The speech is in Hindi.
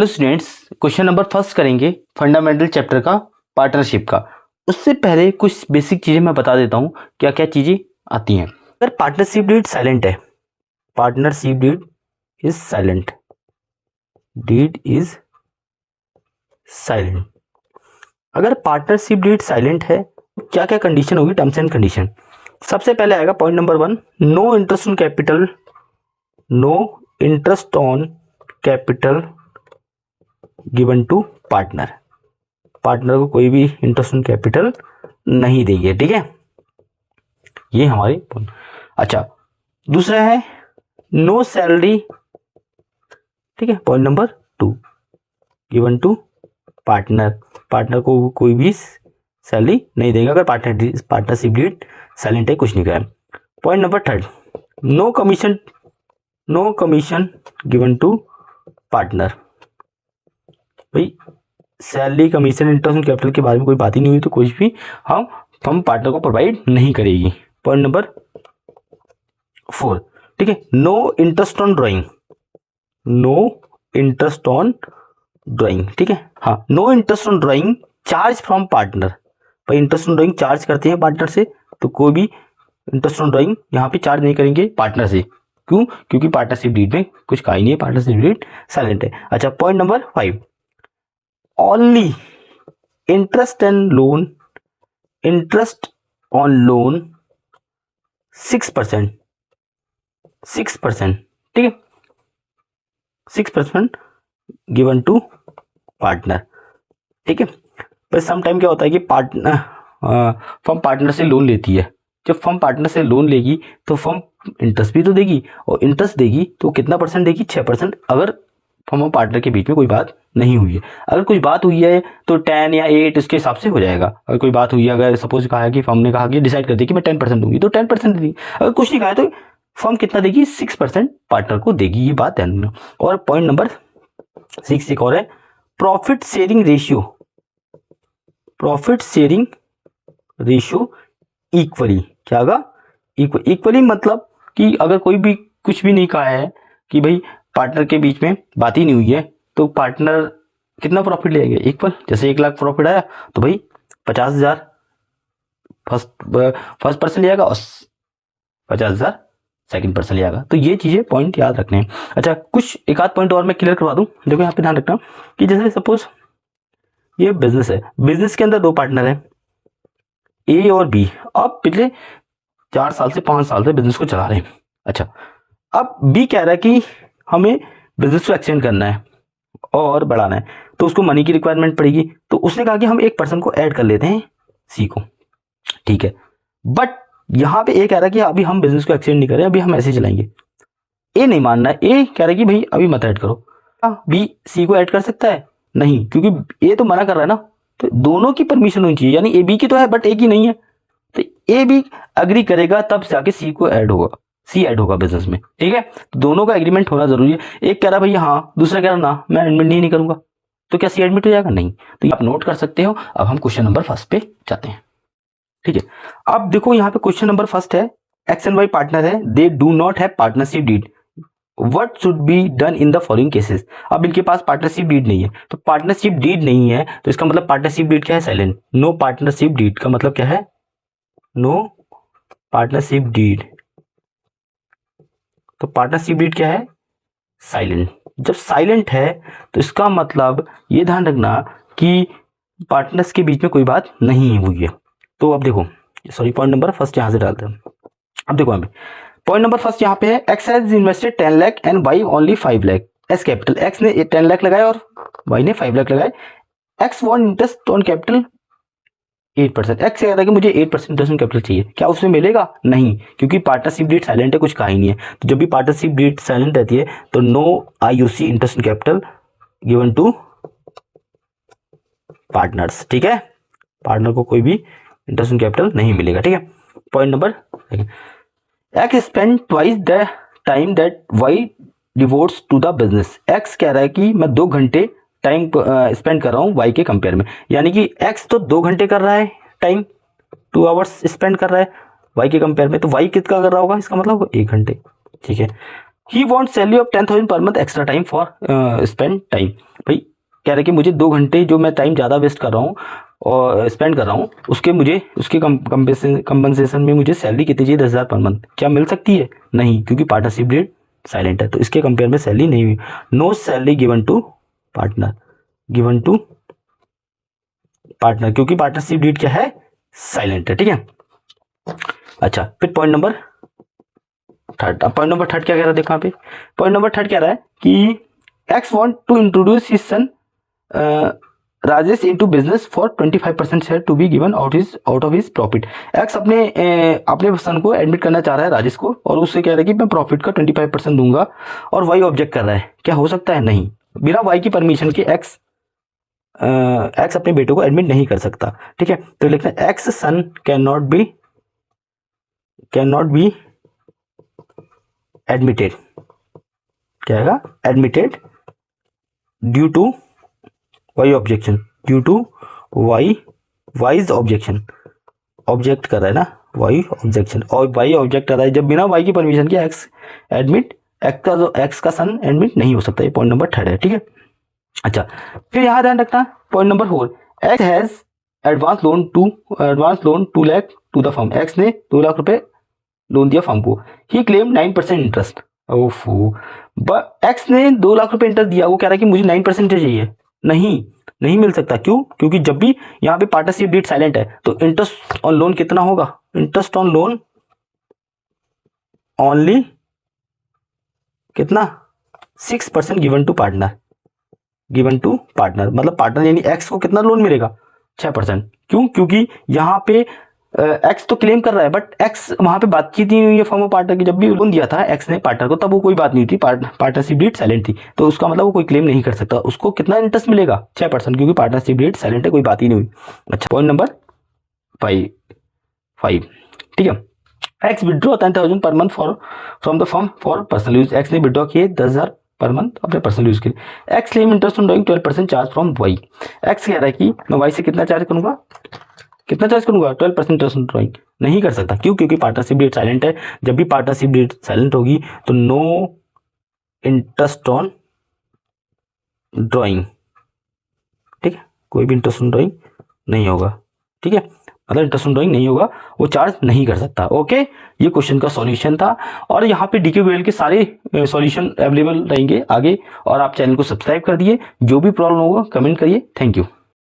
Hello students, question number first करेंगे फंडामेंटल चैप्टर का पार्टनरशिप का। उससे पहले कुछ बेसिक चीजें मैं बता देता हूँ क्या क्या चीजें आती हैं। अगर पार्टनरशिप डीड साइलेंट है, partnership deed is silent, deed is silent. अगर पार्टनरशिप डीड साइलेंट है क्या क्या कंडीशन होगी, टर्म्स एंड कंडीशन। सबसे पहले आएगा point number 1, no interest on capital, no interest on capital given to partner. Partner को कोई भी इंटरेस्ट ऑन कैपिटल नहीं देंगे, ठीक है, ये हमारी पॉइंट। अच्छा, दूसरा है नो सैलरी, ठीक है, point number 2 given to partner. Partner को कोई भी सैलरी नहीं देगा अगर पार्टनरशिप डीड साइलेंट है, कुछ नहीं करें। Point number 3, no commission, no commission given to partner. भाई salary, commission, interest on capital के बारे में कोई बात ही नहीं हुई तो कुछ भी हम पार्टनर को प्रोवाइड नहीं करेगी। पॉइंट नंबर 4, ठीक है, no interest on drawing, no interest on drawing, ठीक है, हाँ, no interest on drawing charge from partner. भाई इंटरेस्ट ऑन ड्राइंग चार्ज करते हैं पार्टनर से, तो कोई भी इंटरेस्ट ऑन ड्राइंग यहाँ पे चार्ज नहीं करेंगे पार्टनर से। क्यों? क्योंकि पार्टनरशिप डीड में कुछ कहा ही नहीं है, पार्टनरशिप डीड साइलेंट है। अच्छा, point number 5, only interest and loan, interest on loan 6%, 6%, ठीक है, 6% गिवन टू पार्टनर, ठीक है। पर सम टाइम क्या होता है कि पार्टनर फर्म पार्टनर से लोन लेती है। जब फर्म पार्टनर से लोन लेगी तो फर्म इंटरेस्ट भी तो देगी, और इंटरेस्ट देगी तो कितना परसेंट देगी, 6%, अगर फर्म और पार्टनर के बीच में कोई बात नहीं हुई है। अगर कुछ बात हुई है तो 10 या 8 इसके हिसाब से हो जाएगा। अगर कोई बात हुई है, अगर सपोज कहा है कि फर्म ने कहा कि डिसाइड कर दी कि मैं 10% दूंगी तो 10% देगी। अगर कुछ नहीं कहा है तो फर्म कितना देगी, 6% पार्टनर को देगी, ये बात ध्यान रखना। और पॉइंट नंबर 6 एक और है, profit sharing ratio, profit sharing ratio equally. क्या होगा, इक्वली, मतलब कि अगर कोई भी कुछ भी नहीं कहा है कि भाई पार्टनर के बीच में बात ही नहीं हुई है तो पार्टनर कितना प्रॉफिट लेगा, इक्वल। जैसे 1 लाख प्रॉफिट आया तो भाई 50,000 फर्स्ट पर्सन लिया और 50,000 सेकंड पर्सन लिया। तो ये चीजें पॉइंट याद रखने हैं। अच्छा, कुछ एक आध पॉइंट और मैं क्लियर करवा दूं। देखो यहाँ पे ध्यान रखना कि जैसे सपोज ये बिजनेस है, बिजनेस के अंदर 2 पार्टनर है, ए और बी। अब पिछले 4 साल से 5 साल से बिजनेस को चला रहे हैं। अच्छा, अब बी कह रहा है कि हमें बिजनेस को एक्सटेंड करना है और बढ़ाना है, तो उसको मनी की रिक्वायरमेंट पड़ेगी। तो उसने कहा कि हम एक पर्सन को ऐड कर लेते हैं, सी को, ठीक है। बट यहां पे ए कह रहा है कि अभी हम बिजनेस को एक्सटेंड नहीं कर रहे, अभी हम ऐसे चलाएंगे। ए नहीं मानना है, ए कह रहा है कि भाई अभी मत ऐड करो। बी सी को ऐड कर सकता है? नहीं, क्योंकि ए तो मना कर रहा है ना, तो दोनों की परमिशन होनी चाहिए। यानी ए बी की तो है बट ए की नहीं है, तो ए बी अग्री करेगा तब जाके सी को ऐड होगा, सी ऐड होगा बिजनेस में, ठीक है। तो दोनों का एग्रीमेंट होना जरूरी है। एक कह रहा भैया हाँ, दूसरा कह रहा ना मैं एडमिट नहीं करूंगा, तो क्या सी एडमिट हो जाएगा? नहीं। तो आप नोट कर सकते हो। अब हम क्वेश्चन नंबर 1 पे जाते हैं, ठीक है। अब देखो यहाँ पे क्वेश्चन नंबर 1 है, एक्स एंड वाई पार्टनर है, they do not have partnership deed, what should be done in the following cases. अब इनके पास पार्टनरशिप डीड नहीं है, तो पार्टनरशिप डीड नहीं है तो इसका मतलब पार्टनरशिप डीड क्या है, साइलेंट। नो पार्टनरशिप डीड का मतलब क्या है, नो पार्टनरशिप डीड, तो पार्टनरशिप डीड क्या है, साइलेंट। जब साइलेंट है तो इसका मतलब ये ध्यान रखना कि पार्टनर्स के बीच में कोई बात नहीं हुई है। तो अब देखो, सॉरी, पॉइंट नंबर 1 यहां से डालते हैं। अब देखो हमें पॉइंट नंबर 1 यहाँ पे है, X has invested 10 lakh and Y only 5 lakh as capital. X ने 10 लाख लगाया और वाई ने 5 लाख लगाए। X want interest on capital 8%। X कह रहा है कि मुझे 8% इंटरेस्ट ऑन कैपिटल चाहिए, क्या उसमें मिलेगा? नहीं, क्योंकि पार्टनरशिप डीड साइलेंट है, कुछ कहा ही नहीं है। तो जब भी पार्टनरशिप डीड साइलेंट रहती है तो no IUC interest on capital given to partners, ठीक है। पार्टनर को कोई भी इंटरेस्ट ऑन कैपिटल नहीं मिलेगा, ठीक है। Point number, X spend twice the time that Y devotes to the business. X कह रहा है कि मैं 2 घंटे टाइम स्पेंड कर रहा हूँ वाई के कंपेयर में, यानी कि एक्स तो 2 घंटे कर रहा है टाइम, 2 आवर्स स्पेंड कर रहा है वाई के कंपेयर में, तो वाई कितना कर रहा होगा, इसका मतलब 1 घंटे, ठीक है। ही want salary of 10,000 per month extra time for spend time. भाई कह रहे कि मुझे 2 घंटे जो मैं टाइम ज़्यादा वेस्ट कर रहा हूँ और स्पेंड कर रहा हूँ उसके कंपनसेशन में मुझे सैलरी कितनी चाहिए, 10,000 पर मंथ। क्या मिल सकती है? नहीं, क्योंकि पार्टनरशिप डीड साइलेंट है, तो इसके कंपेयर में सैलरी नहीं हुई। No salary given to partner, given to partner, क्योंकि पार्टनरशिप डीड क्या है, साइलेंट है। ठीक है, अच्छा फिर पॉइंट नंबर थर्ड। अब पॉइंट नंबर थर्ड क्या कह रहा है, देखो यहाँ पे पॉइंट नंबर थर्ड कह रहा है कि X want to introduce his son Rajesh into business for 25% share to be given out of his profit. X अपने सन को एडमिट करना चाह रहा है, राजेश को, और उससे कह रहा है कि मैं प्रॉफिट का 25% दूंगा, और वाई ऑब्जेक्ट कर रहा है। क्या हो सकता है? नहीं, बिना वाई की परमिशन के एक्स अपने बेटों को एडमिट नहीं कर सकता। ठीक है, तो लिखते हैं X son can not be admitted. क्या है? Admitted due to Y objection, due to Y's objection. Object कर रहा है ना, वाई ऑब्जेक्शन, और वाई ऑब्जेक्ट कर रहा है। जब बिना वाई की परमिशन के एक्स का सन एडमिट नहीं हो सकता। ये पॉइंट नंबर थर्ड है। ठीक है, अच्छा फिर यहां ध्यान रखना point number 4, X has advance loan 2 lakh to the firm. X ने 2 लाख रुपए लोन दिया फर्म को। He claim 9% interest. ओफो, एक्स ने 2 लाख रुपए इंटरेस्ट दिया, वो कह रहा है कि मुझे 9% चाहिए। नहीं मिल सकता। क्यों? क्योंकि जब भी यहाँ पे पार्टनरशिप डीड साइलेंट है तो इंटरेस्ट ऑन लोन कितना होगा? इंटरेस्ट ऑन लोन ओनली कितना? 6% गिवन टू पार्टनर, मतलब पार्टनर यानी एक्स को कितना लोन मिलेगा? 6%। क्यों? क्योंकि यहाँ पे एक्स तो क्लेम कर रहा है, बट एक्स वहां पे बातचीत नहीं हुई है फर्म पार्टनर की। जब भी लोन दिया था एक्स ने पार्टनर को, तब वो कोई बात नहीं थी, पार्टनरशिप डीड साइलेंट थी, तो उसका मतलब वो कोई क्लेम नहीं कर सकता। उसको कितना इंटरेस्ट मिलेगा? 6%, क्योंकि पार्टनरशिप डीड साइलेंट है, कोई बात ही नहीं हुई। अच्छा पॉइंट नंबर 5। ठीक है, x withdraw 10,000 per month from the firm for personal use. X ने विड्रॉ किए 10,000 पर मंथ अपने पर्सनल यूज के लिए। X claim interest on drawing 12% charge from Y. X कह रहा है कि मैं वाई से कितना चार्ज करूंगा? 12% इंटरेस्ट ऑन ड्रॉइंग। नहीं कर सकता। क्यों? क्योंकि पार्टनरशिप डीड साइलेंट है। जब भी पार्टनरशिप डीड साइलेंट होगी तो नो इंटरेस्ट ऑन ड्रॉइंग। ठीक है, कोई भी इंटरेस्ट ऑन ड्रॉइंग नहीं होगा। ठीक है, मतलब इंटरेस्ट ऑन ड्रॉइंग नहीं होगा, वो चार्ज नहीं कर सकता। ओके, ये क्वेश्चन का सॉल्यूशन था, और यहाँ पे DQVL के सारे सॉल्यूशन अवेलेबल रहेंगे आगे। और आप चैनल को सब्सक्राइब कर दिए। जो भी प्रॉब्लम होगा कमेंट करिए। Thank you.